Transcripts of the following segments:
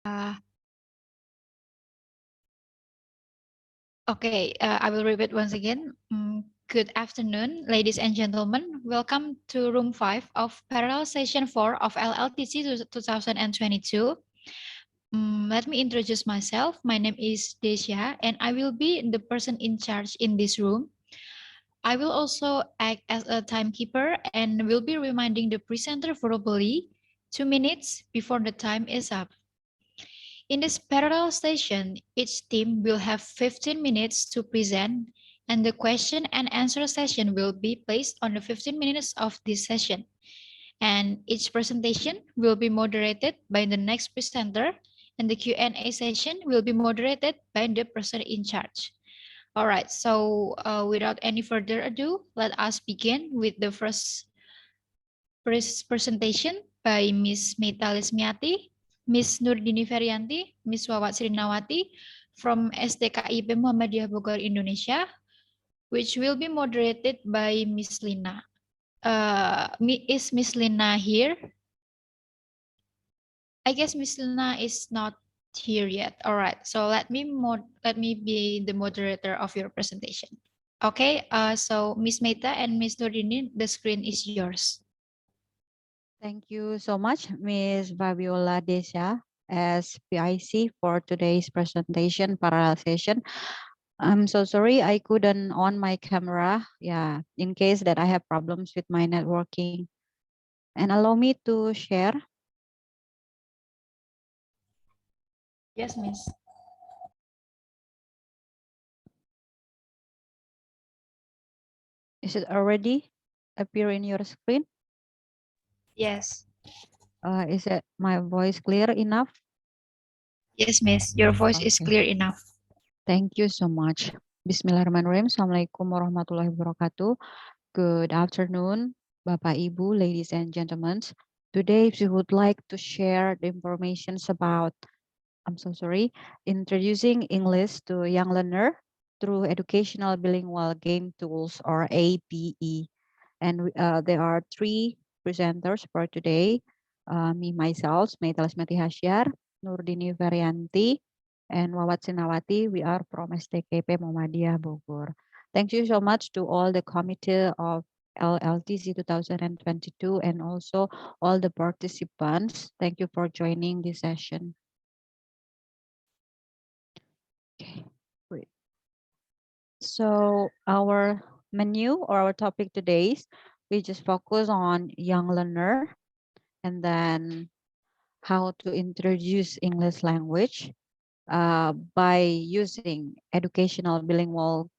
I will repeat once again. Good afternoon, ladies and gentlemen. Welcome to room 5 of parallel session 4 of LLTC 2022. Let me introduce myself. My name is Desya, and I will be the person in charge in this room. I will also act as a timekeeper and will be reminding the presenter verbally 2 minutes before the time is up. In this parallel session, each team will have 15 minutes to present, and the question and answer session will be placed on the 15 minutes of this session. And each presentation will be moderated by the next presenter, and the Q&A session will be moderated by the person in charge. All right, so without any further ado, let us begin with the first presentation by Ms. Meta Lesmiati, Ms. Nurdini Ferianti, Ms. Wawat Srinawati from SDKIP Muhammadiyah Bogor, Indonesia, which will be moderated by Ms. Lina. Is Ms. Lina here? I guess Ms. Lina is not here yet. All right, so let me be the moderator of your presentation. Okay, so Ms. Meta and Ms. Nurdini, the screen is yours. Thank you so much, Ms. Fabiola Desya, as PIC for today's presentation parallel session. I'm so sorry I couldn't on my camera. Yeah, in case that I have problems with my networking. And allow me to share. Yes, Miss. Is it already appear in your screen? Yes. Is it my voice clear enough? Yes, Miss. Your voice is Okay. clear enough. Thank you so much. Bismillahirrahmanirrahim. Assalamualaikum warahmatullahi wabarakatuh. Good afternoon, Bapak Ibu, ladies and gentlemen. Today we would like to share the information about, introducing English to young learner through educational bilingual game tools or APE. And there are three presenters for today. Me, myself, Meta Lesmiati Hasyar, Nurdini Ferianti, and Wawat Sinawati. We are from STKP Muhammadiyah Bogor. Thank you so much to all the committee of LLTC 2022 and also all the participants. Thank you for joining this session. Okay, great. So our menu or our topic today is we just focus on young learner and then how to introduce English language by using educational bilingual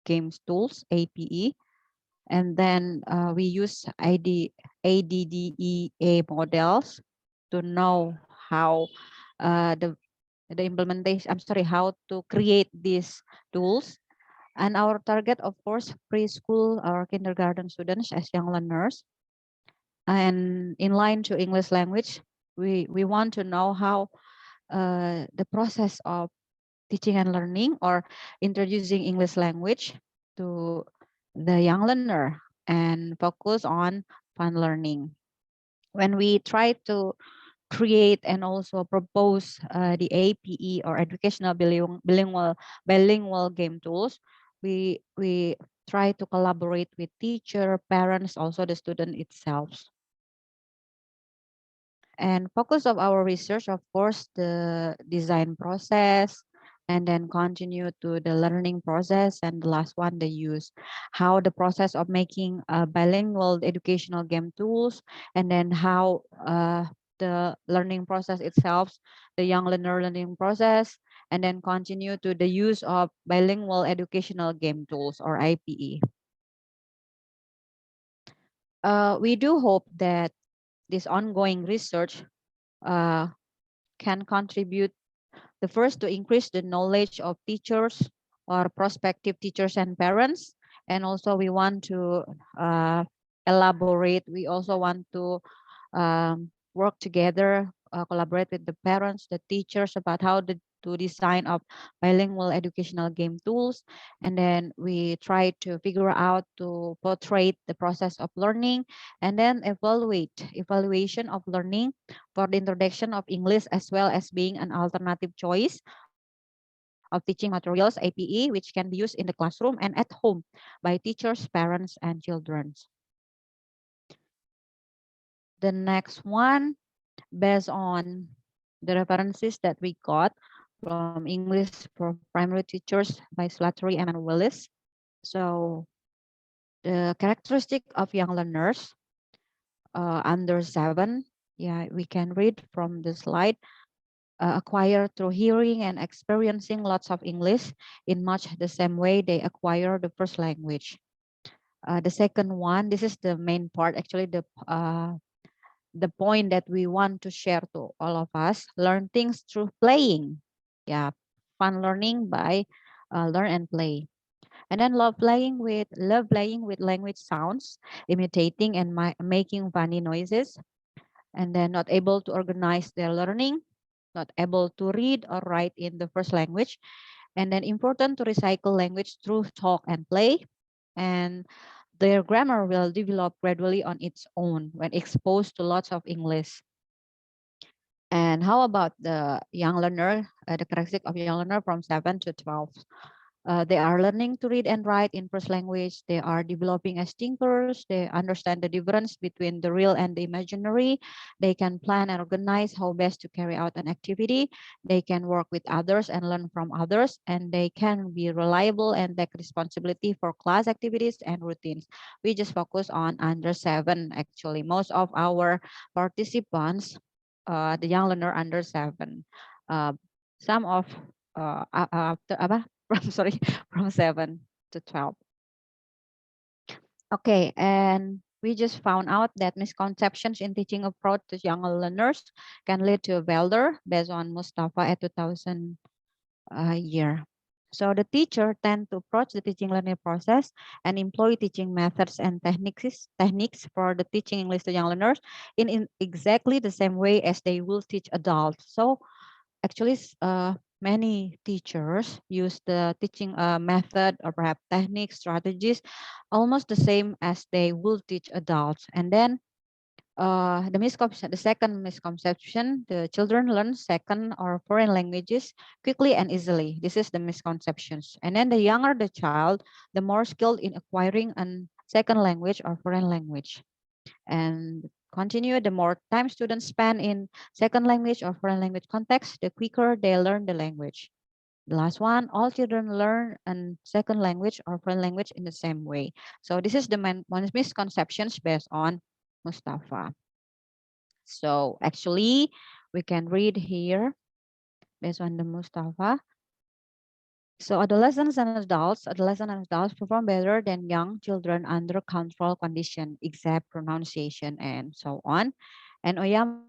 games tools, APE. And then we use ADDEA models to know how the implementation, how to create these tools. And our target, of course, preschool or kindergarten students as young learners. And in line to English language, we want to know how the process of teaching and learning or introducing English language to the young learner and focus on fun learning. When we try to create and also propose the APE or educational bilingual game tools, we try to collaborate with teacher, parents, also the student itself. And focus of our research, of course, the design process, and then continue to the learning process, and the last one, the use, how the process of making bilingual educational game tools, and then how the learning process itself, the young learner learning process, and then continue to the use of bilingual educational game tools or IPE. We do hope that this ongoing research can contribute the first to increase the knowledge of teachers or prospective teachers and parents. And also we want to elaborate, we also want to work together collaborate with the parents, the teachers about how to design of bilingual educational game tools. And then we try to figure out to portray the process of learning, and then evaluation of learning for the introduction of English as well as being an alternative choice of teaching materials, APE, which can be used in the classroom and at home by teachers, parents, and children. The next one, based on the references that we got from English for Primary Teachers by Slattery and Willis. So the characteristic of young learners under 7, yeah, we can read from the slide, acquire through hearing and experiencing lots of English in much the same way they acquire the first language. The second one, this is the main part, actually the point that we want to share to all of us: learn things through playing. Yeah, fun learning by learn and play. And then love playing with language sounds, imitating and making funny noises. And then not able to organize their learning, not able to read or write in the first language. And then important to recycle language through talk and play. And their grammar will develop gradually on its own when exposed to lots of English. And how about the young learner, the characteristic of young learner from 7 to 12? They are learning to read and write in first language. They are developing as thinkers. They understand the difference between the real and the imaginary. They can plan and organize how best to carry out an activity. They can work with others and learn from others. And they can be reliable and take responsibility for class activities and routines. We just focus on under 7, actually. Most of our participants, the young learner under 7. Uh, some of after apa from sorry from 7 to 12. Okay, and we just found out that misconceptions in teaching approach to younger learners can lead to failure based on Mustafa at 2000 year. So the teacher tend to approach the teaching learning process and employ teaching methods and techniques for the teaching English to young learners in exactly the same way as they will teach adults. So actually, many teachers use the teaching method or perhaps technique strategies almost the same as they will teach adults. And then the second misconception, the children learn second or foreign languages quickly and easily. This is the misconceptions. And then the younger the child, the more skilled in acquiring a second language or foreign language. And continue, the more time students spend in second language or foreign language context, the quicker they learn the language. The last one, all children learn a second language or foreign language in the same way. So this is the one misconceptions based on Mustafa. So actually, we can read here based on the Mustafa. So adolescents and adults perform better than young children under control condition, except pronunciation and so on. And Oyama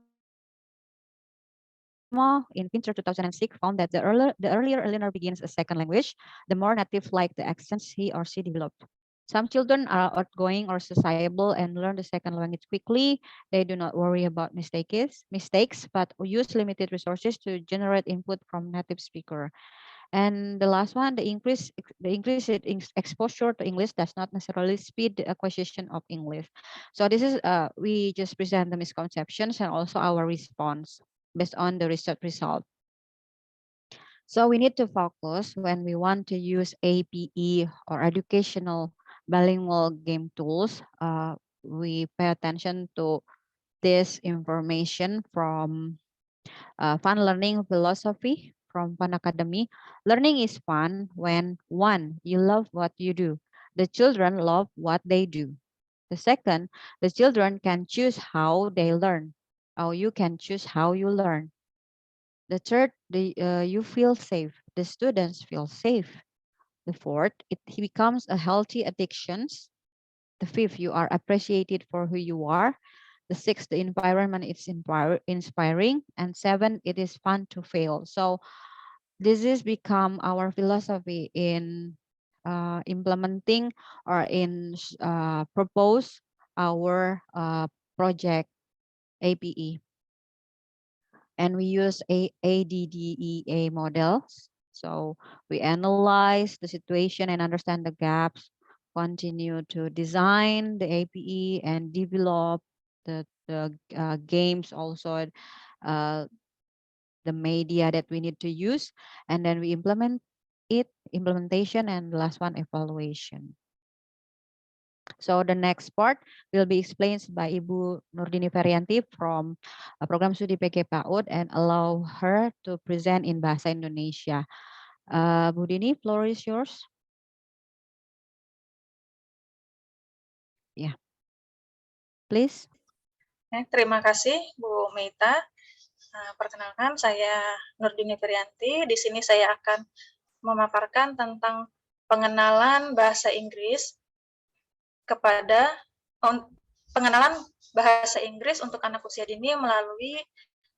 in Fincher 2006 found that the earlier a learner begins a second language, the more native-like the accents he or she developed. Some children are outgoing or sociable and learn the second language quickly. They do not worry about mistakes, but use limited resources to generate input from native speaker. And the last one, the increase in exposure to English does not necessarily speed the acquisition of English. So this is we just present the misconceptions and also our response based on the research result. So we need to focus when we want to use APE or educational bilingual game tools. We pay attention to this information from Fun Learning Philosophy from Fun Academy. Learning is fun when one, you love what you do. The children love what they do. The second, the children can choose how they learn. Or you can choose how you learn. The third, you feel safe. The students feel safe. The fourth, it becomes a healthy addictions. The fifth, you are appreciated for who you are. The sixth, the environment is inspiring. And seven, it is fun to fail. So this is become our philosophy in implementing or in propose our project APE. and we use ADDEA models. So we analyze the situation and understand the gaps, continue to design the APE and develop the games also, uh, the media that we need to use, and then we implementation, and the last one, evaluation. So the next part will be explained by Ibu Nurdini Ferianti from Program Studi PK PAUD, and allow her to present in Bahasa Indonesia. Bu Dini, floor is yours. Ya, yeah. Please. Terima kasih Bu Meita. Perkenalkan, saya Nurdini Ferianti. Di sini saya akan memaparkan tentang pengenalan bahasa Inggris untuk anak usia dini melalui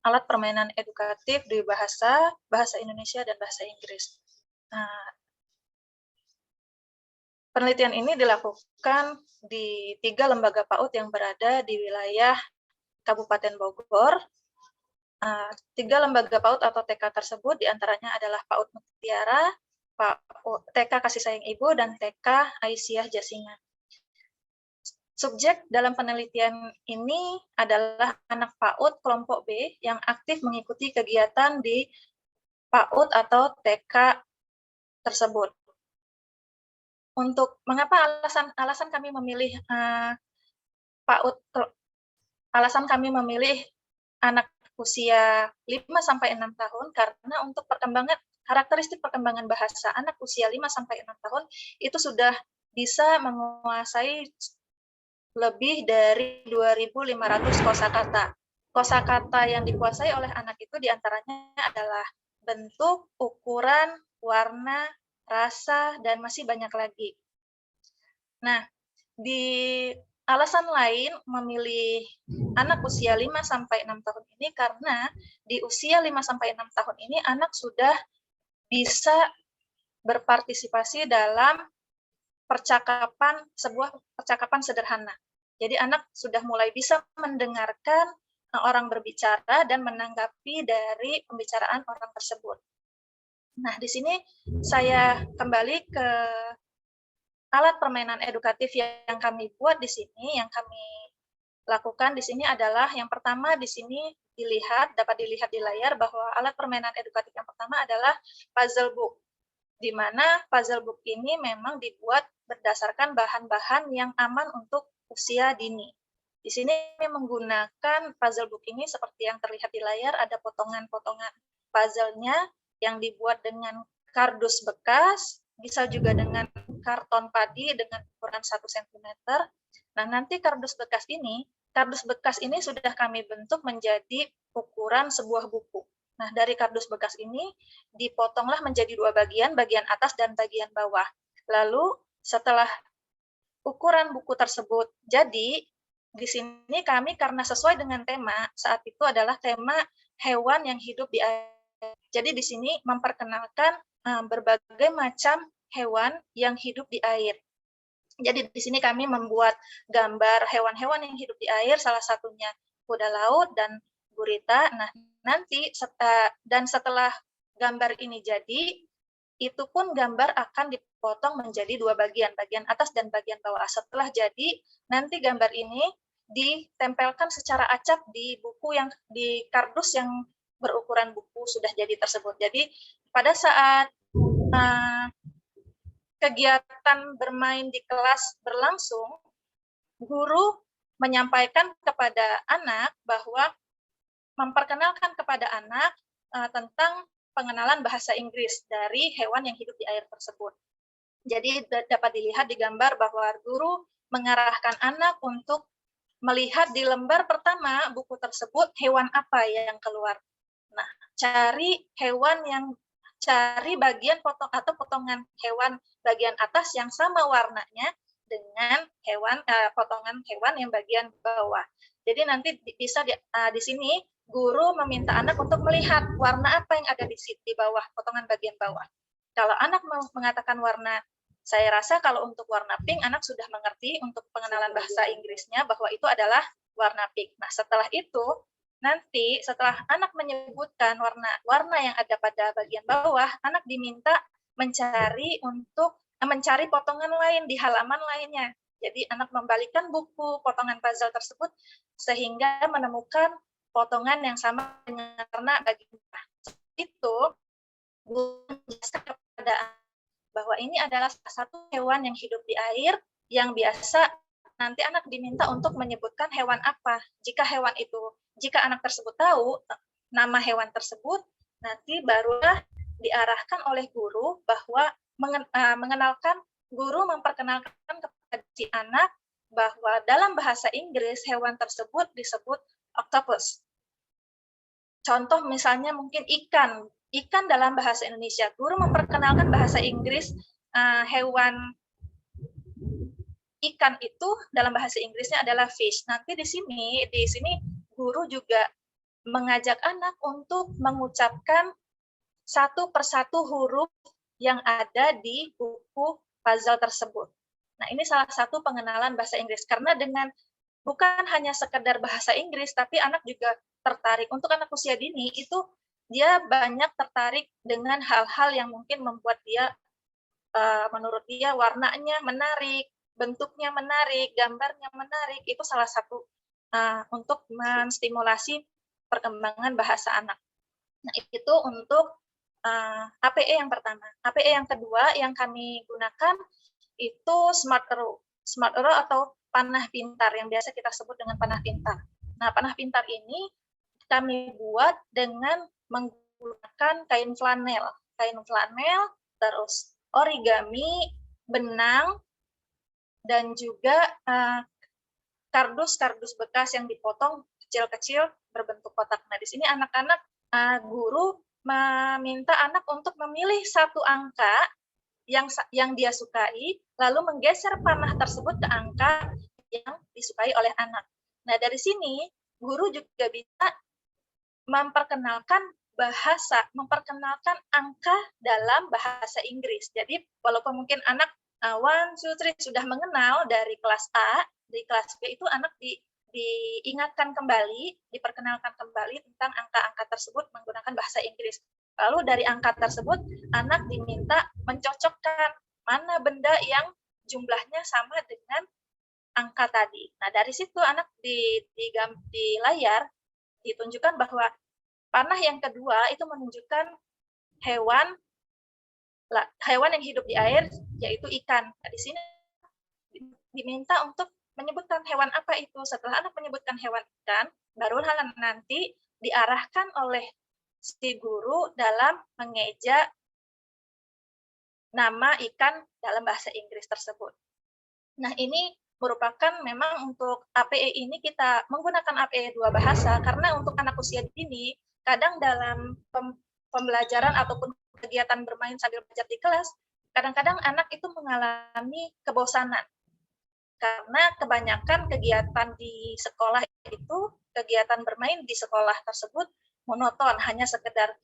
alat permainan edukatif di bahasa Indonesia dan bahasa Inggris. Penelitian ini dilakukan di 3 lembaga PAUD yang berada di wilayah Kabupaten Bogor. 3 lembaga PAUD atau TK tersebut diantaranya adalah PAUD Mutiara, TK Kasih Sayang Ibu, dan TK Aisyah Jasingan. Subjek dalam penelitian ini adalah anak PAUD kelompok B yang aktif mengikuti kegiatan di PAUD atau TK tersebut. Untuk mengapa alasan kami memilih PAUD, alasan kami memilih anak usia 5-6 tahun, karena untuk karakteristik perkembangan bahasa anak usia 5-6 tahun itu sudah bisa menguasai lebih dari 2.500 kosakata. Kosakata yang dikuasai oleh anak itu diantaranya adalah bentuk, ukuran, warna, rasa, dan masih banyak lagi. Nah, di alasan lain memilih anak usia 5-6 tahun ini karena di usia 5-6 tahun ini anak sudah bisa berpartisipasi dalam sebuah percakapan sederhana. Jadi anak sudah mulai bisa mendengarkan orang berbicara dan menanggapi dari pembicaraan orang tersebut. Nah, di sini saya kembali ke alat permainan edukatif yang kami buat di sini, yang kami lakukan di sini adalah yang pertama di sini dapat dilihat di layar bahwa alat permainan edukatif yang pertama adalah puzzle book, di mana puzzle book ini memang dibuat berdasarkan bahan-bahan yang aman untuk usia dini. Di sini menggunakan puzzle book ini seperti yang terlihat di layar, ada potongan-potongan puzzle-nya yang dibuat dengan kardus bekas, bisa juga dengan karton padi dengan ukuran 1 cm. Nah, nanti kardus bekas ini sudah kami bentuk menjadi ukuran sebuah buku. Nah, dari kardus bekas ini dipotonglah menjadi 2 bagian atas dan bagian bawah. Lalu setelah ukuran buku tersebut jadi, di sini kami karena sesuai dengan tema, saat itu adalah tema hewan yang hidup di air. Jadi di sini memperkenalkan berbagai macam hewan yang hidup di air. Jadi di sini kami membuat gambar hewan-hewan yang hidup di air, salah satunya kuda laut dan gurita. Nah, nanti dan setelah gambar ini jadi, itu pun gambar akan dipotong menjadi 2 bagian atas dan bagian bawah. Setelah jadi, nanti gambar ini ditempelkan secara acak di kardus yang berukuran buku sudah jadi tersebut. Jadi pada saat kegiatan bermain di kelas berlangsung, guru menyampaikan kepada anak bahwa memperkenalkan kepada anak tentang pengenalan bahasa Inggris dari hewan yang hidup di air tersebut. Jadi dapat dilihat di gambar bahwa guru mengarahkan anak untuk melihat di lembar pertama buku tersebut hewan apa yang keluar. Nah, cari bagian potongan hewan bagian atas yang sama warnanya dengan potongan hewan yang bagian bawah. Jadi nanti bisa di sini guru meminta anak untuk melihat warna apa yang ada di bawah, potongan bagian bawah. Kalau anak mau mengatakan warna, saya rasa kalau untuk warna pink, anak sudah mengerti untuk pengenalan bahasa Inggrisnya bahwa itu adalah warna pink. Nah, setelah itu, nanti setelah anak menyebutkan warna yang ada pada bagian bawah, anak diminta mencari potongan lain di halaman lainnya. Jadi anak membalikkan buku potongan puzzle tersebut sehingga menemukan potongan yang sama dengan warna bagian bawah. Itu guru menjelaskan kepada anak bahwa ini adalah salah satu hewan yang hidup di air yang biasa. Nanti anak diminta untuk menyebutkan hewan apa. Jika anak tersebut tahu nama hewan tersebut, nanti barulah diarahkan oleh guru bahwa guru memperkenalkan kepada si anak bahwa dalam bahasa Inggris hewan tersebut disebut octopus. Contoh misalnya mungkin ikan dalam bahasa Indonesia. Guru memperkenalkan bahasa Inggris hewan ikan itu dalam bahasa Inggrisnya adalah fish. Nanti di sini guru juga mengajak anak untuk mengucapkan satu persatu huruf yang ada di buku puzzle tersebut. Nah, ini salah satu pengenalan bahasa Inggris. Karena bukan hanya sekedar bahasa Inggris, tapi anak juga tertarik. Untuk anak usia dini, itu dia banyak tertarik dengan hal-hal yang mungkin membuat dia, menurut dia warnanya menarik, bentuknya menarik, gambarnya menarik. Itu salah satu untuk menstimulasi perkembangan bahasa anak. Nah, itu untuk APE yang pertama. APE yang kedua yang kami gunakan itu Smart Arrow. Smart Arrow atau panah pintar yang biasa kita sebut dengan panah pintar. Nah, panah pintar ini kami buat dengan menggunakan kain flanel, terus origami, benang, dan juga kardus bekas yang dipotong kecil-kecil berbentuk kotak. Nah, di sini anak-anak, guru meminta anak untuk memilih satu angka yang dia sukai, lalu menggeser panah tersebut ke angka yang disukai oleh anak. Nah, dari sini guru juga bisa memperkenalkan angka dalam bahasa Inggris. Jadi, walaupun mungkin anak 1, 2, 3 sudah mengenal dari kelas A, di kelas B itu anak diingatkan kembali, diperkenalkan kembali tentang angka-angka tersebut menggunakan bahasa Inggris. Lalu dari angka tersebut, anak diminta mencocokkan mana benda yang jumlahnya sama dengan angka tadi. Nah, dari situ anak di layar ditunjukkan bahwa panah yang kedua itu menunjukkan hewan yang hidup di air, yaitu ikan. Nah, di sini diminta untuk menyebutkan hewan apa itu. Setelah anak menyebutkan hewan ikan, barulah nanti diarahkan oleh si guru dalam mengeja nama ikan dalam bahasa Inggris tersebut. Nah, ini merupakan memang untuk APE ini kita menggunakan APE 2 bahasa karena untuk anak usia dini kadang dalam pembelajaran ataupun kegiatan bermain sambil belajar di kelas, kadang-kadang anak itu mengalami kebosanan. Karena kebanyakan kegiatan di sekolah itu, kegiatan bermain di sekolah tersebut monoton, hanya sekedar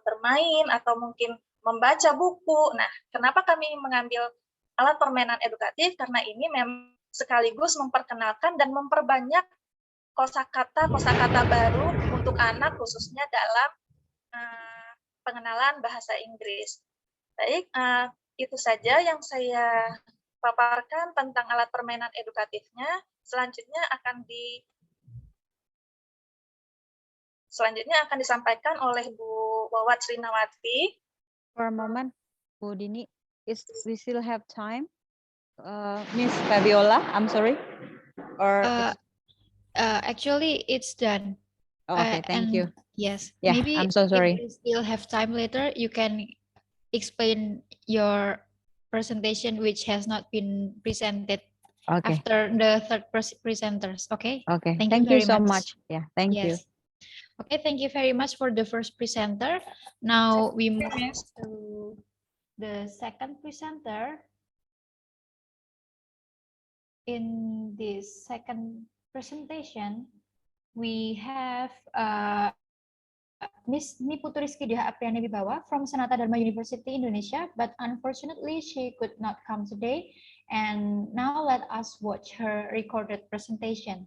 bermain atau mungkin membaca buku. Nah, kenapa kami mengambil alat permainan edukatif? Karena ini memang sekaligus memperkenalkan dan memperbanyak kosakata baru untuk anak, khususnya dalam pengenalan bahasa Inggris. Baik, itu saja yang saya paparkan tentang alat permainan edukatifnya. Selanjutnya akan disampaikan oleh Bu Wawat Srinawati. For a moment, Bu Dini, we still have time? Miss Fabiola, I'm sorry. Or actually, it's done. oh, okay, thank you. Yes, Yeah, maybe I'm so sorry. if you still have time later, you can explain your presentation which has not been presented Okay. after the third presenters. Okay. Okay. Thank Thank you you very so much. much. Yeah. Thank you. Yes. Okay. Thank you very much for the first presenter. Now we move to the second presenter. In this second presentation, we have Miss Niputri Skidia Apriani Wibawa from Sanata Dharma University, Indonesia, but unfortunately she could not come today. And now let us watch her recorded presentation.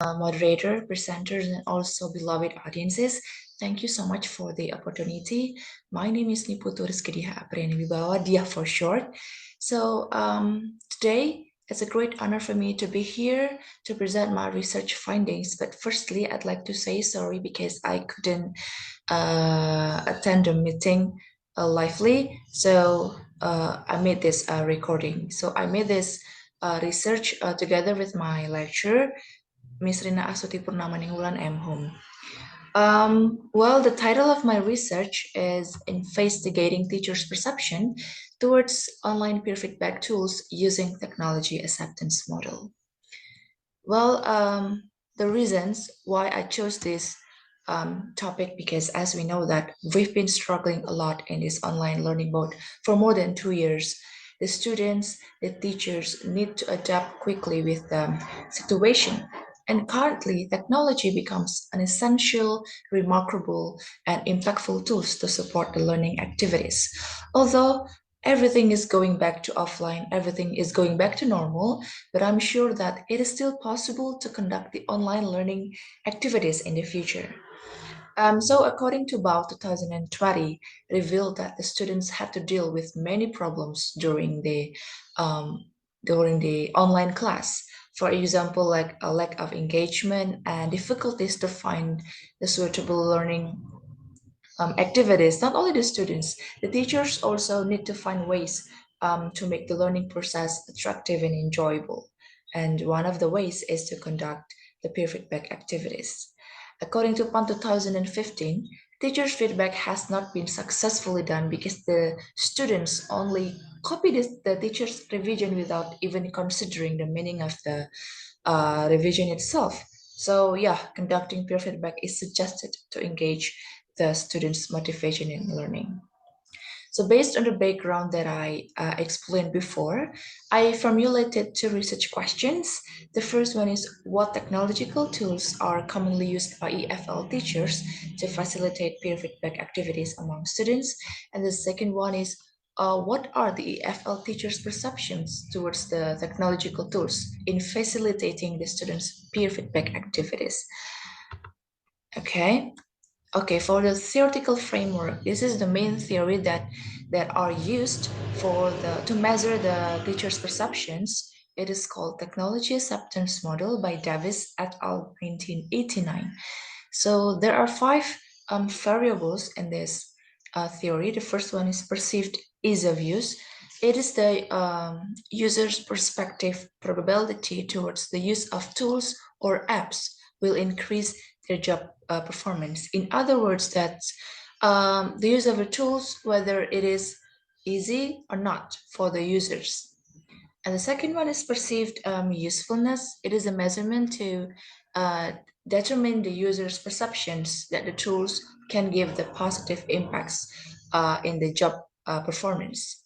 moderator, presenters, and also beloved audiences. Thank you so much for the opportunity. My name is Niputu Rizkydia Apreni Wibawa, Dia for short. So today, it's a great honor for me to be here to present my research findings. But firstly, I'd like to say sorry because I couldn't attend the meeting lively. So I made this recording. So I made this research together with my lecturer, Miss Rina Astuti Purnamaninggolan M. Home. Well, the title of my research is Investigating Teachers' Perception Towards Online Peer Feedback Tools Using Technology Acceptance Model. Well, the reasons why I chose this topic, because as we know that we've been struggling a lot in this online learning mode for more than 2 years. The students, the teachers need to adapt quickly with the situation. And currently, technology becomes an essential, remarkable, and impactful tools to support the learning activities. Although everything is going back to offline, everything is going back to normal, but I'm sure that it is still possible to conduct the online learning activities in the future. So according to BAU 2020, revealed that the students had to deal with many problems um, during the online class. For example, like a lack of engagement and difficulties to find the suitable learning activities. Not only the students, the teachers also need to find ways to make the learning process attractive and enjoyable. And one of the ways is to conduct the peer feedback activities. According to PAN 2015, teachers' feedback has not been successfully done because the students only copy the teacher's revision without even considering the meaning of the revision itself. So yeah, conducting peer feedback is suggested to engage the students' motivation in learning. So based on the background that I explained before, I formulated 2 research questions. The first one is, what technological tools are commonly used by EFL teachers to facilitate peer feedback activities among students? And the second one is, what are the EFL teachers' perceptions towards the technological tools in facilitating the students' peer feedback activities? Okay, for the theoretical framework, this is the main theory that are used to measure the teacher's perceptions. It is called Technology Acceptance Model by Davis et al. 1989. So there are 5 variables in this theory. The first one is perceived ease of use. It is the user's perspective probability towards the use of tools or apps will increase their job performance. In other words, that the use of the tools, whether it is easy or not for the users. And the second one is perceived usefulness. It is a measurement to determine the user's perceptions that the tools can give the positive impacts in the job performance.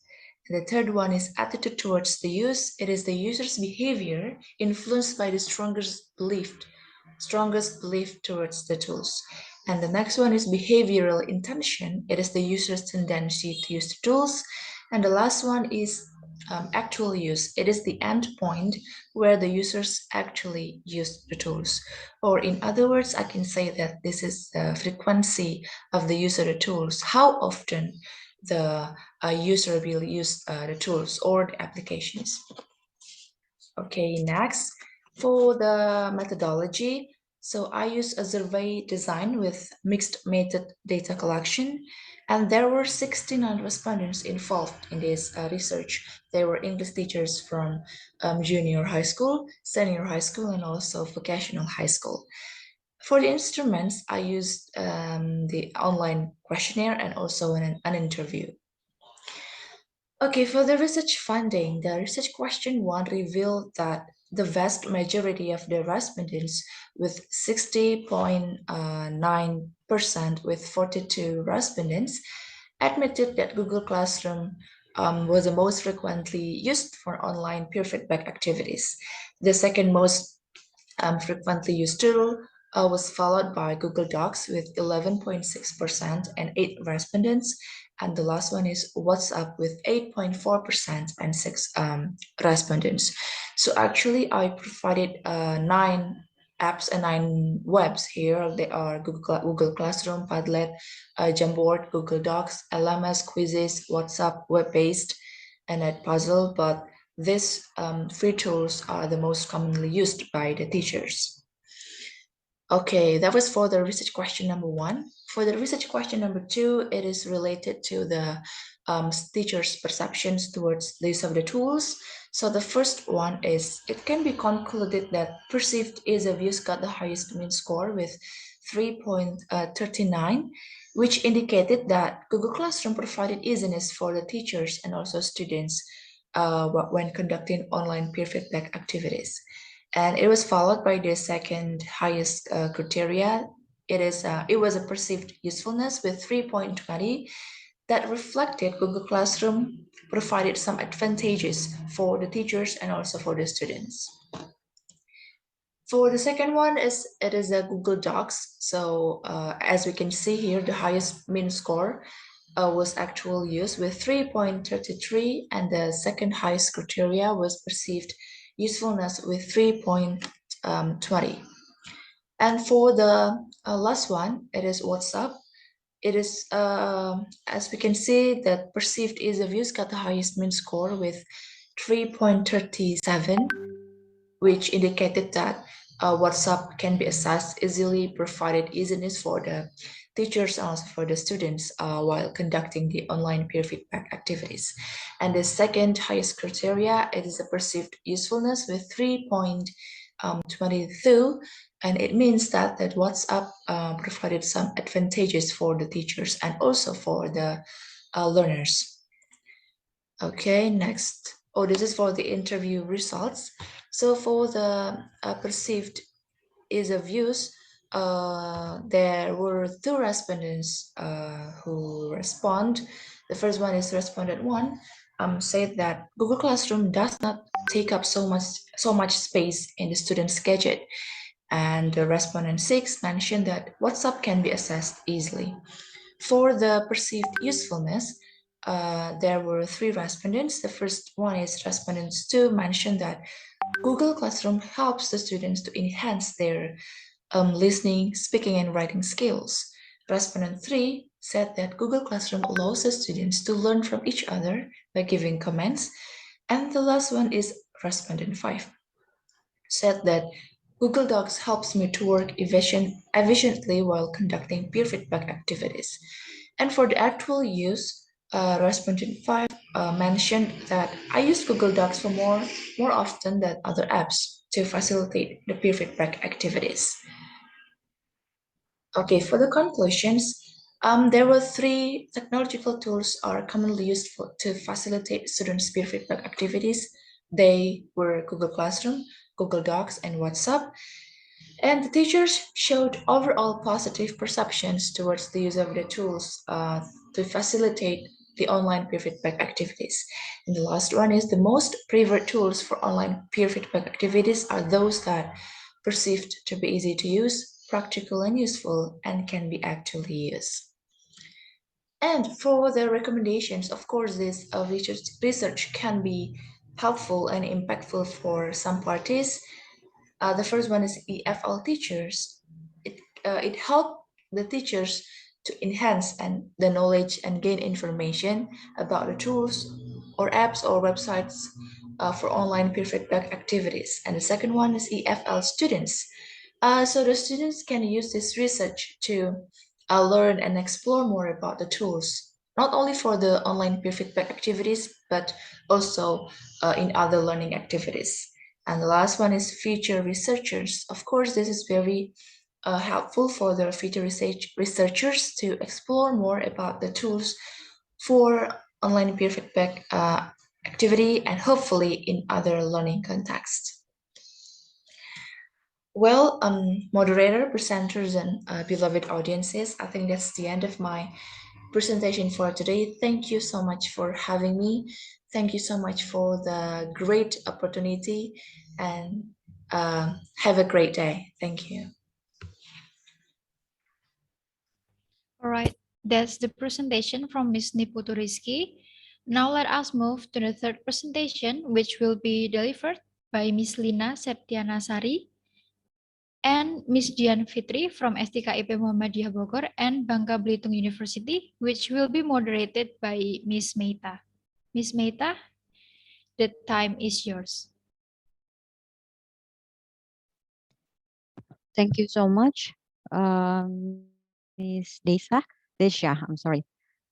And the third one is attitude towards the use. It is the user's behavior influenced by the strongest belief towards the tools. And the next one is behavioral intention. It is the user's tendency to use the tools. And the last one is actual use. It is the end point where the users actually use the tools. Or in other words, I can say that this is the frequency of the use of the tools, how often the user will use the tools or the applications. Okay, next, for the methodology, so I use a survey design with mixed method data collection, and there were 69 respondents involved in this research. They were English teachers from junior high school, senior high school, and also vocational high school. For the instruments, I used the online questionnaire and also an interview. Okay, for the research finding, the research question 1 revealed that the vast majority of the respondents, with 60.9% with 42 respondents, admitted that Google Classroom was the most frequently used for online peer feedback activities. The second most frequently used tool was followed by Google Docs with 11.6% and 8 respondents. And the last one is WhatsApp with 8.4% and 6 respondents. So actually, I provided 9 apps and 9 webs. Here they are Google Classroom, Padlet, Jamboard, Google Docs, LMS, Quizzes, WhatsApp, web-based, and Edpuzzle. But these free tools are the most commonly used by the teachers. Okay, that was for the research question number 1. For the research question number 2, it is related to the teachers' perceptions towards the use of the tools. So the first one is, it can be concluded that perceived ease of use got the highest mean score with 3.39, which indicated that Google Classroom provided easiness for the teachers and also students when conducting online peer feedback activities. And it was followed by the second highest criteria. It was a perceived usefulness with 3.20 that reflected Google Classroom provided some advantages for the teachers and also for the students. For the second one, it is a Google Docs. So as we can see here, the highest mean score was actual use with 3.33, and the second highest criteria was perceived usefulness with 3.20. And for the last one, it is WhatsApp. It is, as we can see, that perceived ease of use got the highest mean score with 3.37, which indicated that WhatsApp can be accessed easily, provided easiness for the teachers and also for the students while conducting the online peer feedback activities. And the second highest criteria, it is a perceived usefulness with 3.22, and it means that WhatsApp provided some advantages for the teachers and also for the learners. Okay, next. Oh, this is for the interview results. So for the perceived ease of use, there were 2 respondents who respond. The first one is respondent 1, said that Google Classroom does not take up so much space in the student's schedule. And the respondent 6 mentioned that WhatsApp can be accessed easily. For the perceived usefulness, there were 3 respondents. The first one is respondent 2 mentioned that Google Classroom helps the students to enhance their listening, speaking, and writing skills. Respondent 3 said that Google Classroom allows the students to learn from each other by giving comments. And the last one is respondent 5, said that Google Docs helps me to work efficiently while conducting peer feedback activities. And for the actual use, respondent 5 mentioned that I use Google Docs for more often than other apps to facilitate the peer feedback activities. Okay, for the conclusions, there were 3 technological tools are commonly used to facilitate students' peer feedback activities. They were Google Classroom, Google Docs, and WhatsApp. And the teachers showed overall positive perceptions towards the use of the tools to facilitate the online peer feedback activities. And the last one is the most preferred tools for online peer feedback activities are those that perceived to be easy to use, practical and useful, and can be actually used. And for the recommendations, of course, this research can be helpful and impactful for some parties. The first one is EFL teachers. It helped the teachers to enhance the knowledge and gain information about the tools or apps or websites for online peer feedback activities. And the second one is EFL students. So the students can use this research to learn and explore more about the tools, not only for the online peer feedback activities, but also in other learning activities. And the last one is future researchers. Of course, this is very helpful for the future researchers to explore more about the tools for online peer feedback activity and hopefully in other learning contexts. Well, moderator, presenters, and beloved audiences, I think that's the end of my presentation for today. Thank you so much for having me. Thank you so much for the great opportunity, and have a great day. Thank you. All right, that's the presentation from Ms. Niputu Rizky. Now let us move to the third presentation, which will be delivered by Ms. Lina Septianasari. and Miss Dian Fitri from STKIP Muhammadiyah Bogor and Bangka Belitung University, which will be moderated by Miss Meita. Miss Meita, the time is yours. Thank you so much, Ms. Desha, I'm sorry.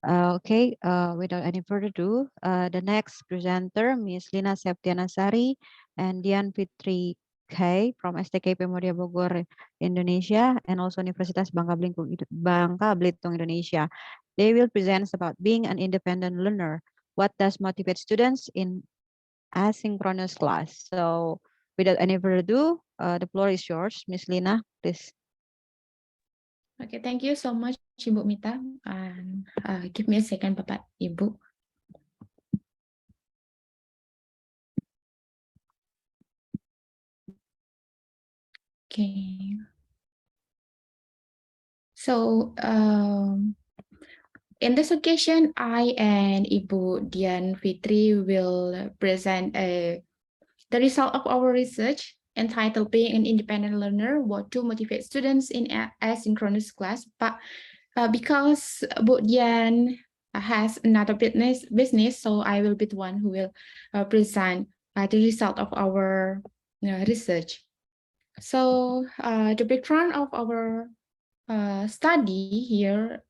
Okay, without any further ado, the next presenter, Ms. Lina Septianasari and Dian Fitri K from STKP Muhammadiyah Bogor, Indonesia, and also Universitas Bangka Belitung, Indonesia. They will present about being an independent learner. What does motivate students in asynchronous class? So without any further ado, the floor is yours, Ms. Lina, please. Okay, thank you so much, Ibu Mita. And give me a second, Bapak, Ibu. Okay. So, in this occasion, I and Ibu Dian Fitri will present the result of our research entitled Being an Independent Learner, What to Motivate Students in Asynchronous Class. But because Bu Dian has another business, so I will be the one who will present the result of our research. So the background of our study here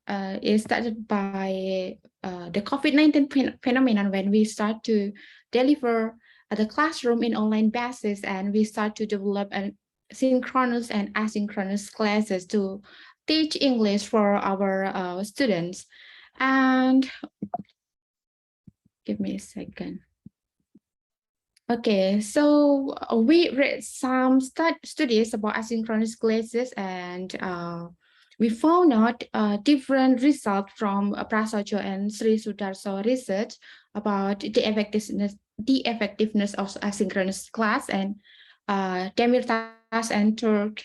is started by the COVID-19 phenomenon when we start to deliver the classroom in online basis, and we start to develop a synchronous and asynchronous classes to teach English for our students. And give me a second. Okay, so we read some studies about asynchronous classes, and we found out different results from Prasojo and Sri Sudarso research about the effectiveness of asynchronous class, and Demirtas and Turk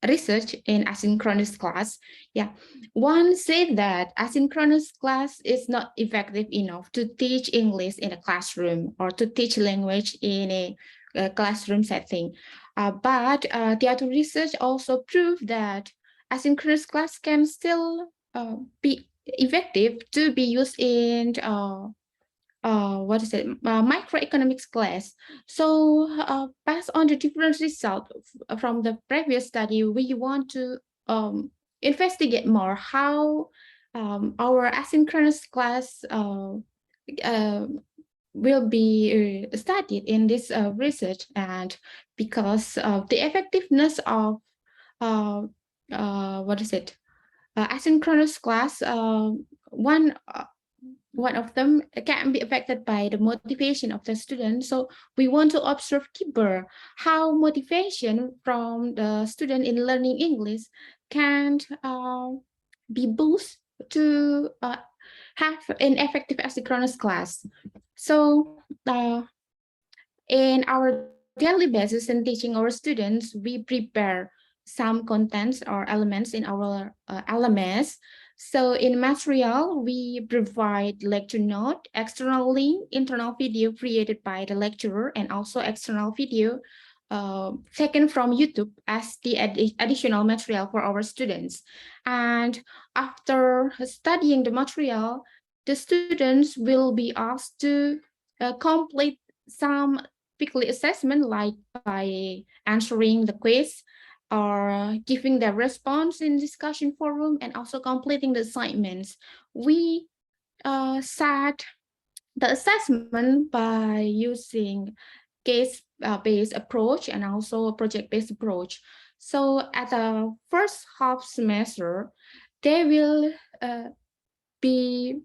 research in asynchronous class. Yeah, one said that asynchronous class is not effective enough to teach English in a classroom or to teach language in a classroom setting. But the other research also proved that asynchronous class can still be effective to be used in microeconomics class. So based on the different results from the previous study, we want to investigate more how our asynchronous class will be studied in this research. And because of the effectiveness of asynchronous class, one of them can be affected by the motivation of the student. So we want to observe deeper how motivation from the student in learning English can be boosted to have an effective asynchronous class. So in our daily basis in teaching our students, we prepare some contents or elements in our LMS. So in material, we provide lecture note, external link, internal video created by the lecturer, and also external video taken from YouTube as the additional material for our students. And after studying the material, the students will be asked to complete some weekly assessment, like by answering the quiz or giving their response in discussion forum, and also completing the assignments. We set the assessment by using case-based approach and also a project-based approach. So at the first half semester, they will be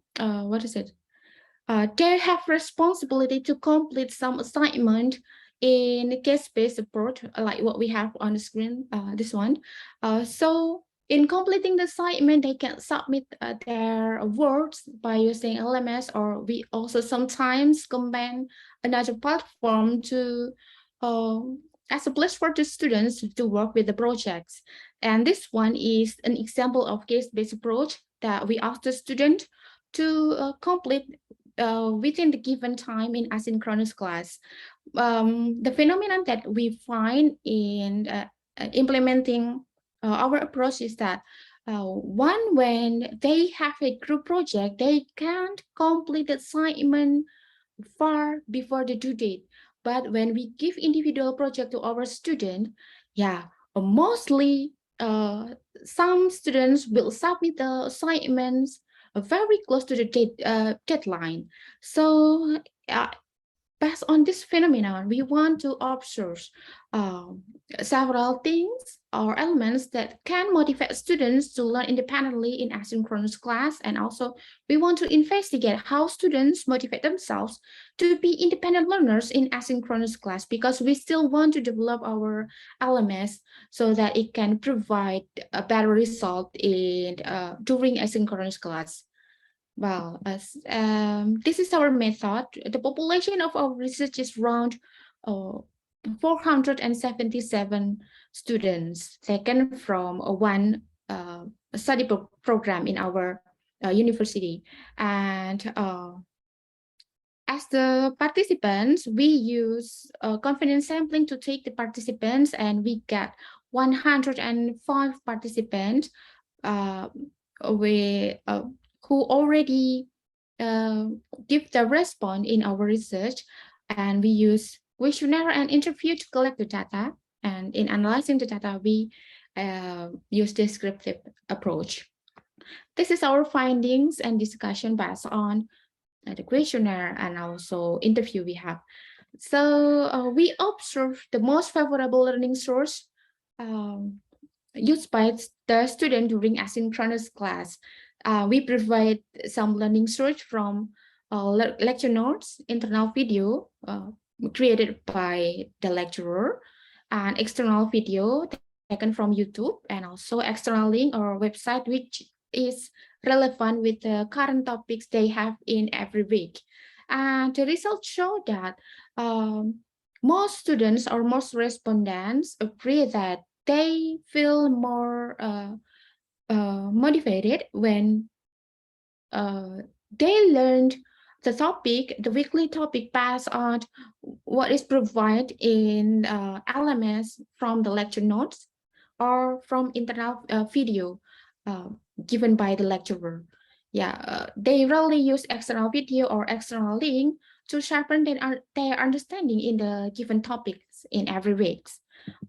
they have responsibility to complete some assignment in case-based approach, like what we have on the screen, this one. So in completing the assignment, they can submit their works by using LMS, or we also sometimes combine another platform to as a place for the students to work with the projects. And this one is an example of case-based approach that we ask the student to complete within the given time in asynchronous class. The phenomenon that we find in implementing our approach is that when they have a group project, they can't complete the assignment far before the due date. But when we give individual project to our student, yeah, mostly some students will submit the assignments very close to the deadline. So based on this phenomenon, we want to observe um, several things or elements that can motivate students to learn independently in asynchronous class. And also we want to investigate how students motivate themselves to be independent learners in asynchronous class, because we still want to develop our LMS so that it can provide a better result in during asynchronous class. Well, this is our method. The population of our research is around 477 students taken from one study program in our university. And as the participants, we use confidence sampling to take the participants, and we got 105 participants who already give the response in our research, and we use questionnaire and interview to collect the data. And in analyzing the data, we use descriptive approach. This is our findings and discussion based on the questionnaire and also interview we have. So we observe the most favorable learning source used by the student during asynchronous class. We provide some learning source from lecture notes, internal video created by the lecturer, and external video taken from YouTube, and also external link or website which is relevant with the current topics they have in every week. And the results show that most students or most respondents agree that they feel more motivated when they learned the topic, the weekly topic based on what is provided in LMS from the lecture notes or from internal video given by the lecturer. Yeah, they rarely use external video or external link to sharpen their understanding in the given topics in every week.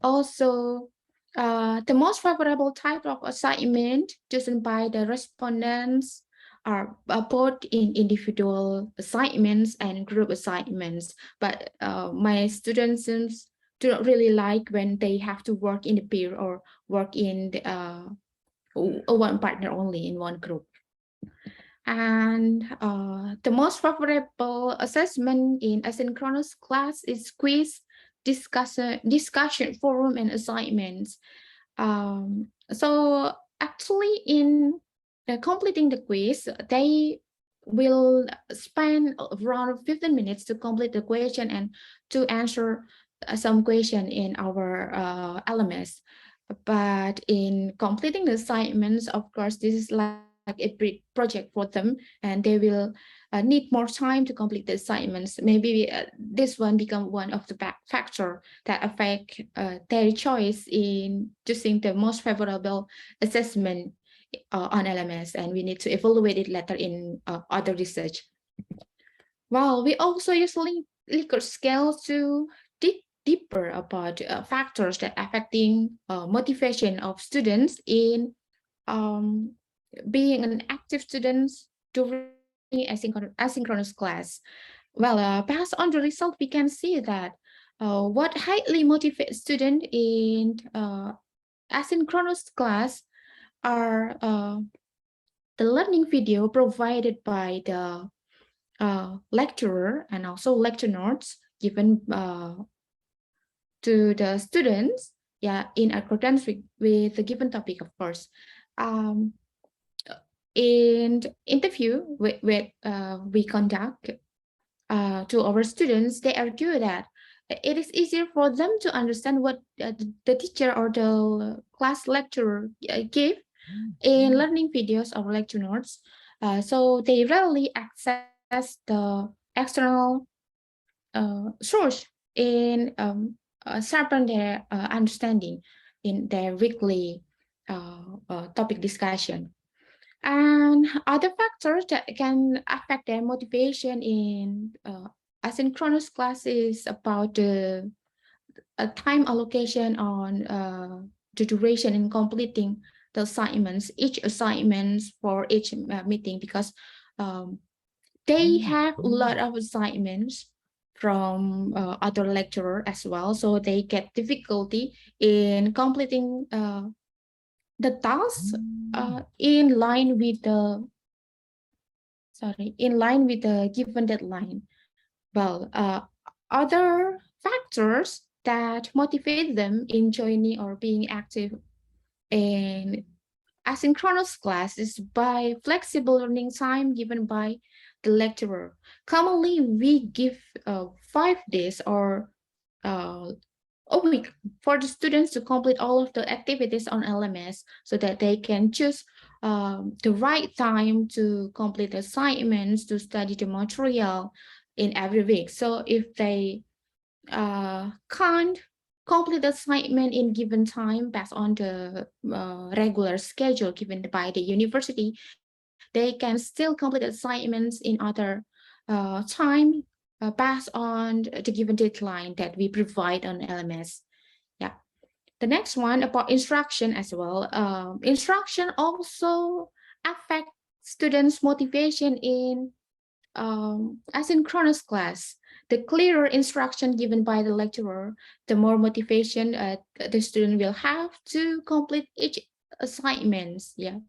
Also, the most favorable type of assignment chosen by the respondents are both in individual assignments and group assignments. But my students do not really like when they have to work in a peer or work in the, one partner only in one group. And the most favorable assessment in asynchronous class is quiz, discussion forum, and assignments. So actually in completing the quiz, they will spend around 15 minutes to complete the question and to answer some question in our LMS. But in completing the assignments, of course, this is like a big project for them, and they will need more time to complete the assignments. Maybe this one become one of the factor that affect their choice in choosing the most favorable assessment on LMS, and we need to evaluate it later in other research. Well, we also use Likert scale to dig deeper about factors that affecting motivation of students in being an active student during asynchronous class. Well, based on the result, we can see that what highly motivates students in asynchronous class are the learning video provided by the lecturer and also lecture notes given to the students, yeah, in accordance with the given topic, of course. In interview we conduct to our students, they argue that it is easier for them to understand what the teacher or the class lecturer gave in learning videos or lecture notes. So they rarely access the external source in sharpen their understanding. in their weekly topic discussion. And other factors that can affect their motivation in asynchronous classes about the time allocation on the duration in completing the assignments, each assignments for each meeting, because they have a lot of assignments from other lecturer as well, so they get difficulty in completing the tasks in line with the given deadline. Well, other factors that motivate them in joining or being active in asynchronous class is by flexible learning time given by the lecturer. Commonly, we give 5 days or a week for the students to complete all of the activities on LMS, so that they can choose the right time to complete assignments, to study the material in every week. So if they can't complete the assignment in given time based on the regular schedule given by the university, they can still complete assignments in other time based on the given deadline that we provide on LMS. Yeah. The next one about instruction as well. Instruction also affect students' motivation in asynchronous class. The clearer instruction given by the lecturer, the more motivation the student will have to complete each assignments. Yeah,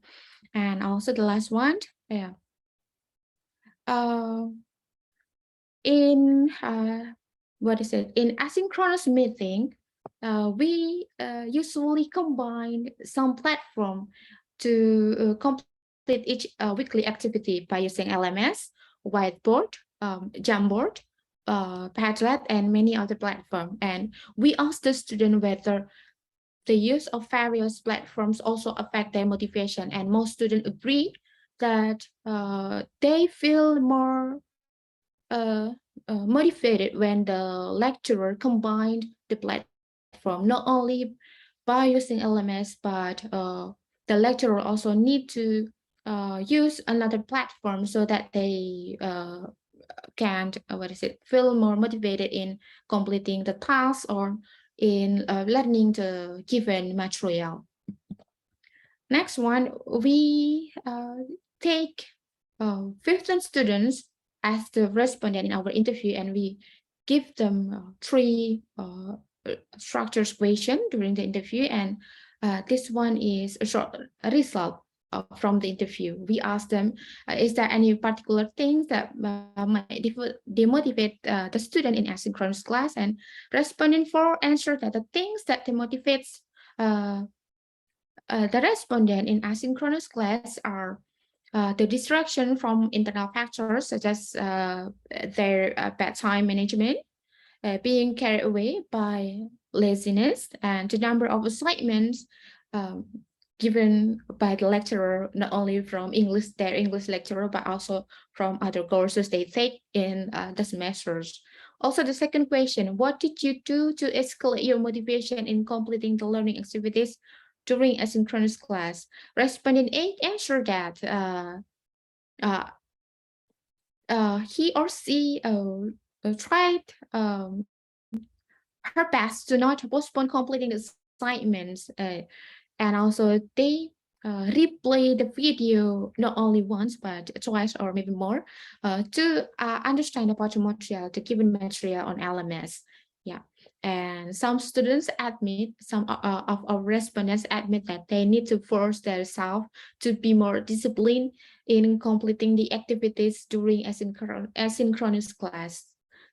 and also the last one. Yeah. In what is it? In asynchronous meeting, we usually combine some platform to complete each weekly activity by using LMS, Whiteboard, Jamboard, Padlet, and many other platforms. And we ask the student whether the use of various platforms also affect their motivation, and most students agree that they feel more motivated when the lecturer combined the platform, not only by using LMS, but the lecturer also need to use another platform so that they can feel more motivated in completing the task or in learning the given material. Next one, we take 15 students as the respondent in our interview, and we give them 3 structured questions during the interview, and this one is a short result from the interview. We ask them, is there any particular things that might demotivate the student in asynchronous class? And respondent 4 answered that the things that demotivates the respondent in asynchronous class are the distraction from internal factors such as their bad time management, being carried away by laziness, and the number of assignments given by the lecturer, not only from their English lecturer, but also from other courses they take in the semesters. Also, the second question, what did you do to escalate your motivation in completing the learning activities during asynchronous class? Respondent 8 answered that he or she tried her best to not postpone completing the assignments, and also they replay the video not only once but twice or maybe more to understand about the material, the given material on LMS. Yeah, and some students admit, some of our respondents admit that they need to force themselves to be more disciplined in completing the activities during asynchronous class.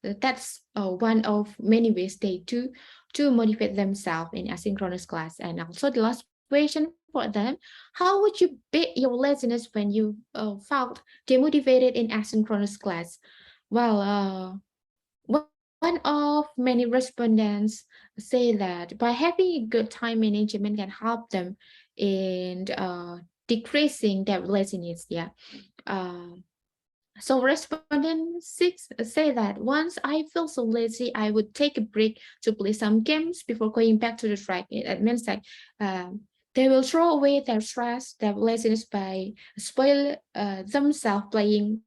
That's one of many ways they do to motivate themselves in asynchronous class. And also the last question for them, how would you beat your laziness when you felt demotivated in asynchronous class? Well, one of many respondents say that by having good time management can help them in decreasing their laziness. Yeah. So respondent 6 say that once I feel so lazy, I would take a break to play some games before going back to the track. It means that they will throw away their stress, their laziness by spoil themselves playing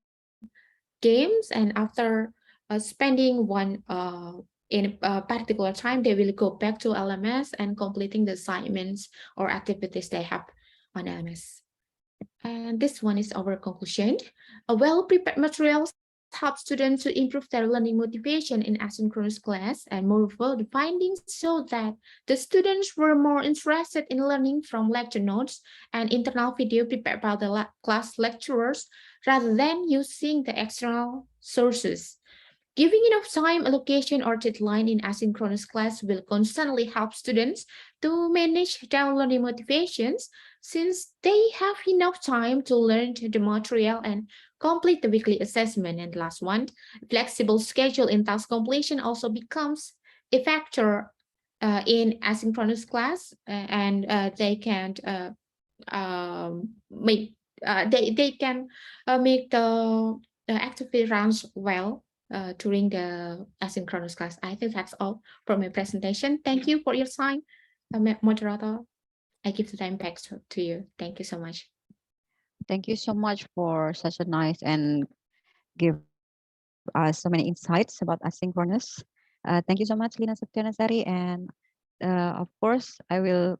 games, and after spending one in a particular time, they will go back to LMS and completing the assignments or activities they have on LMS. And this one is our conclusion. A well-prepared materials help students to improve their learning motivation in asynchronous class. And moreover, the findings show that the students were more interested in learning from lecture notes and internal video prepared by the class lecturers rather than using the external sources. Giving enough time allocation or deadline in asynchronous class will constantly help students to manage their learning motivations since they have enough time to learn the material and complete the weekly assessment. And last one, flexible schedule in task completion also becomes a factor in asynchronous class, and they can make they can make the activity runs well during the asynchronous class. I think that's all for my presentation. Thank you for your time, moderator. I give the time back to you. Thank you so much. Thank you so much for such a nice and give us so many insights about asynchronous. Thank you so much, Lina Septianasari. And of course, I will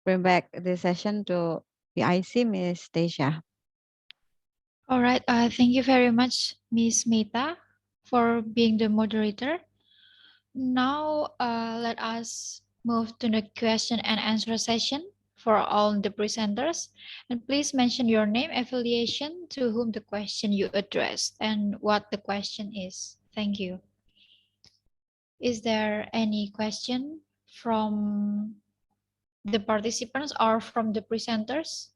bring back the session to the IC, Miss Tasha. All right. Thank you very much, Miss Meta, for being the moderator. Now, let us move to the question and answer session for all the presenters. And please mention your name, affiliation, to whom the question you addressed, and what the question is. Thank you. Is there any question from the participants or from the presenters?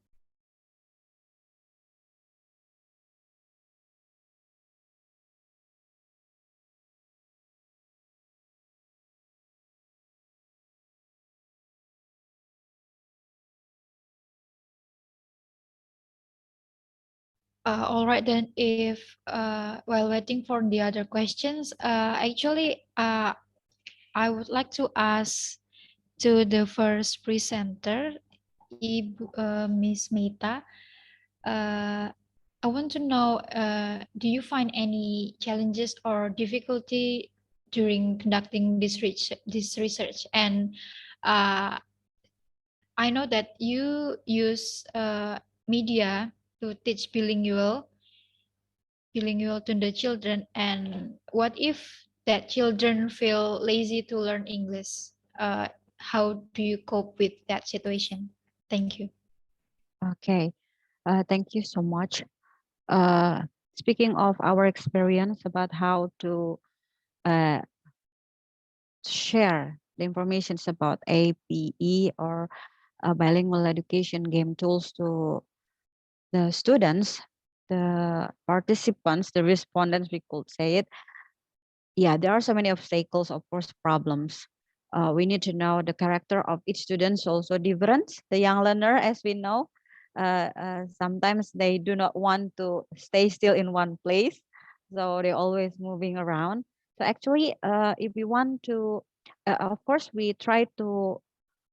All right then, if while waiting for the other questions, I would like to ask to the first presenter, Miss Meta. I want to know, do you find any challenges or difficulty during conducting this research? And I know that you use media to teach bilingual to the children. And what if that children feel lazy to learn English? How do you cope with that situation? Thank you. Okay. Thank you so much. Speaking of our experience about how to uh, share the information about APE or bilingual education game tools to the students, the participants, the respondents, we could say it. Yeah, there are so many obstacles, of course, problems. We need to know the character of each student is also different. The young learner, as we know, sometimes they do not want to stay still in one place. So they're always moving around. So actually, if we want to, of course, we try to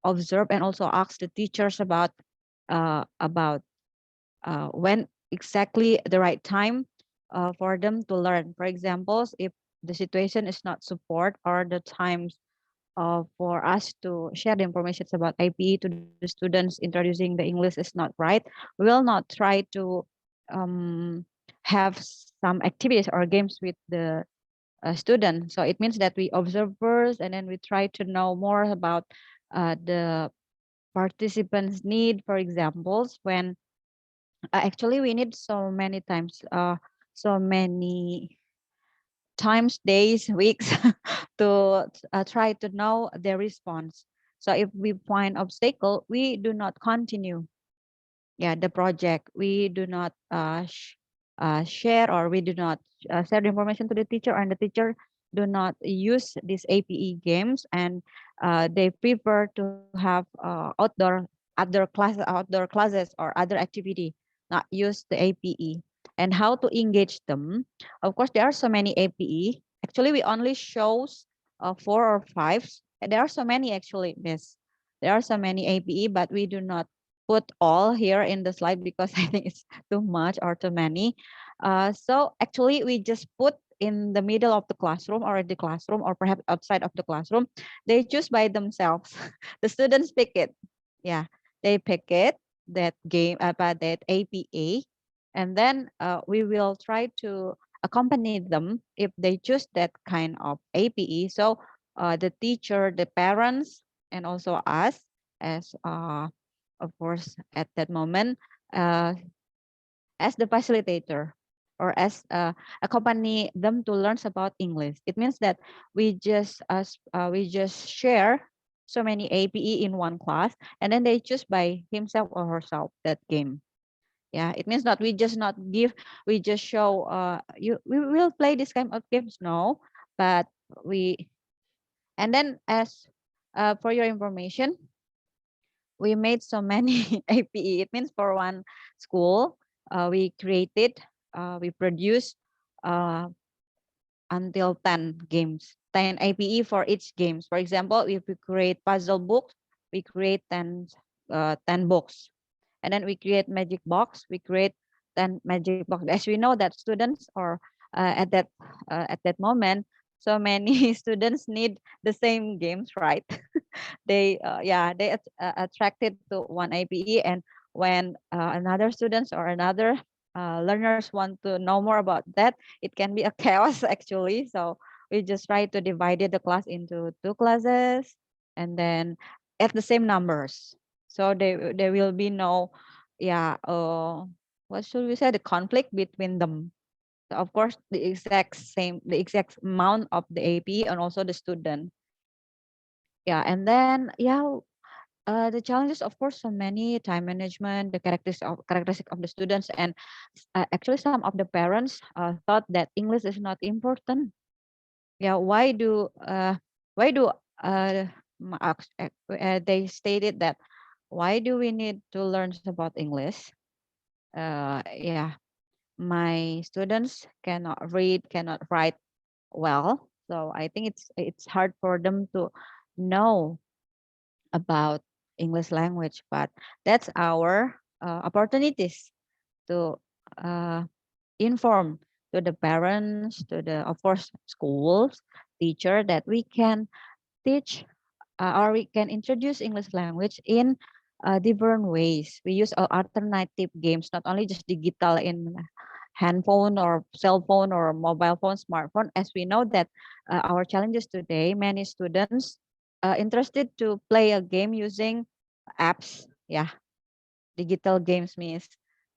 observe and also ask the teachers about when exactly the right time for them to learn. For example, if the situation is not support or the times for us to share the information about IPE to the students introducing the English is not right, we will not try to have some activities or games with the student. So it means that we observe first and then we try to know more about the participants' need. For examples, when actually we need so many times, days, weeks to try to know their response. So if we find obstacle, we do not continue the project. We do not share, or we do not share the information to the teacher, and the teacher do not use these APE games, and they prefer to have outdoor classes or other activity, not use the APE. And how to engage them. Of course, there are so many APE. Actually, we only shows 4 or 5. And there are so many actually, Miss. There are so many APE, but we do not put all here in the slide because I think it's too much or too many. So actually, we just put in the middle of the classroom or in the classroom or perhaps outside of the classroom. They choose by themselves. The students pick it. Yeah, they pick it, that game, about that APA, and then we will try to accompany them if they choose that kind of APE. So the teacher, the parents, and also us as of course at that moment uh, as the facilitator or as accompany them to learn about English. It means that we just share so many APE in one class, and then they choose by himself or herself that game. Yeah, it means not we just not give, we just show we will play this kind of games. No, but we, and then as for your information, we made so many APE. It means for one school, we created, we produced uh, until 10 games, 10 APE for each games. For example, if we create puzzle books, we create 10 books. And then we create magic box, we create 10 magic box. As we know that students or at that moment, so many students need the same games, right? They yeah, they attracted to one APE, and when another students or another learners want to know more about that, it can be a chaos actually. So we just try to divide the class into 2 classes, and then at the same numbers, so there will be no, yeah, what should we say, the conflict between them. So of course the exact amount of the AP and also the student. Yeah, and then yeah, the challenges, of course, so many: time management, the characteristic of the students, and actually some of the parents thought that English is not important. Yeah, why do they stated that why do we need to learn about English? Yeah, my students cannot read, cannot write well, so I think it's hard for them to know about English language, but that's our opportunities to uh, inform to the parents, to the, of course, schools, teacher, that we can teach or we can introduce English language in different ways. We use alternative games, not only just digital in handphone or cell phone or mobile phone, smartphone. As we know that our challenges today, many students interested to play a game using apps. Yeah, digital games means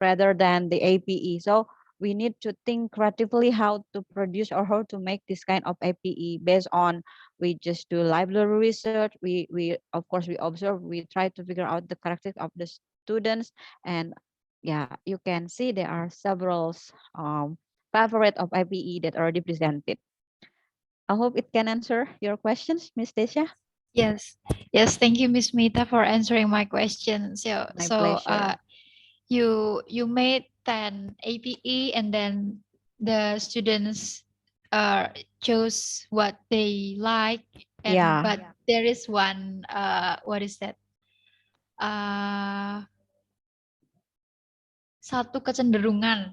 rather than the APE. So we need to think creatively how to produce or how to make this kind of APE based on, we just do library research. We of course we observe, we try to figure out the characteristics of the students, and yeah, you can see there are several favorite of APE that already presented. I hope it can answer your questions, Miss Desha. Yes, yes. Thank you, Miss Mita, for answering my question. So, My pleasure. you made 10 APE, and then the students chose what they like, and Yeah. but there is one what is that? Uh, Satu kecenderungan.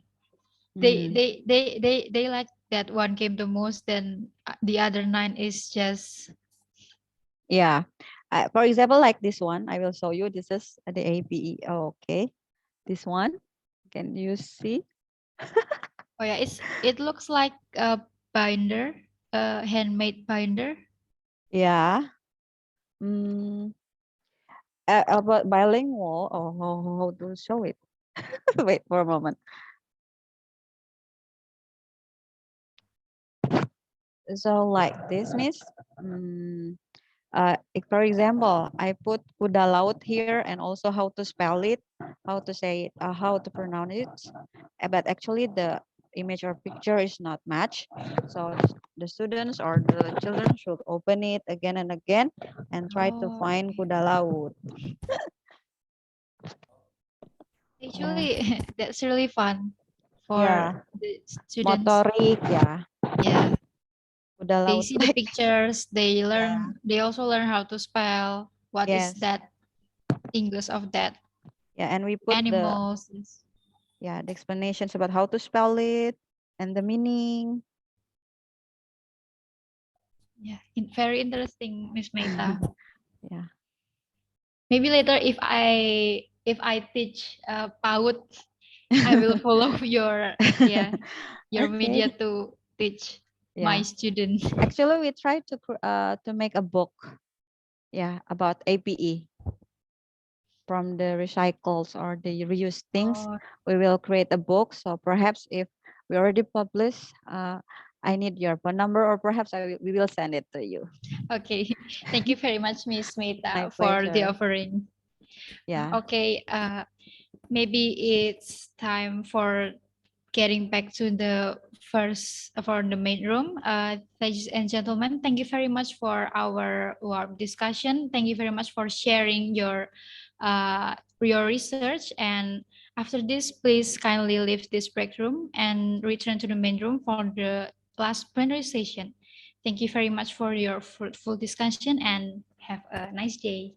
Mm, They like that one game the most, then the other 9 is just yeah. For example, like this one, I will show you. This is the APE. Okay. This one, can you see? oh yeah, it looks like a binder, a handmade binder. Yeah. Mm, about bilingual. Oh, how to show it? Wait for a moment. So like this, Miss. Mm, for example, I put kuda laut here and also how to spell it, how to say it, how to pronounce it. But actually the image or picture is not matched. So the students or the children should open it again and again and try to Oh, find kuda laut. Yeah. actually, that's really fun for Yeah. the students. Motorik, yeah. Yeah, Kuda they laut see the like. pictures. They learn. They also learn how to spell. What is Yes. that English of that Yeah, and we put the animals? the explanations about how to spell it and the meaning. Yeah, very interesting, Miss Meta. Yeah. Maybe later if I teach PAUD, I will follow your your media Okay. to teach Yeah. my students. Actually, we tried to make a book, about APE from the recycles or the reused things. Oh, We will create a book. So perhaps if we already publish, I need your phone number, or perhaps we will send it to you. okay. Thank you very much, Miss My Meta, for the pleasure. offering. Yeah. Okay, maybe it's time for getting back to the for the main room. Ladies and gentlemen, thank you very much for our warm discussion. Thank you very much for sharing your research. And after this, please kindly leave this break room and return to the main room for the last plenary session. Thank you very much for your fruitful discussion and have a nice day.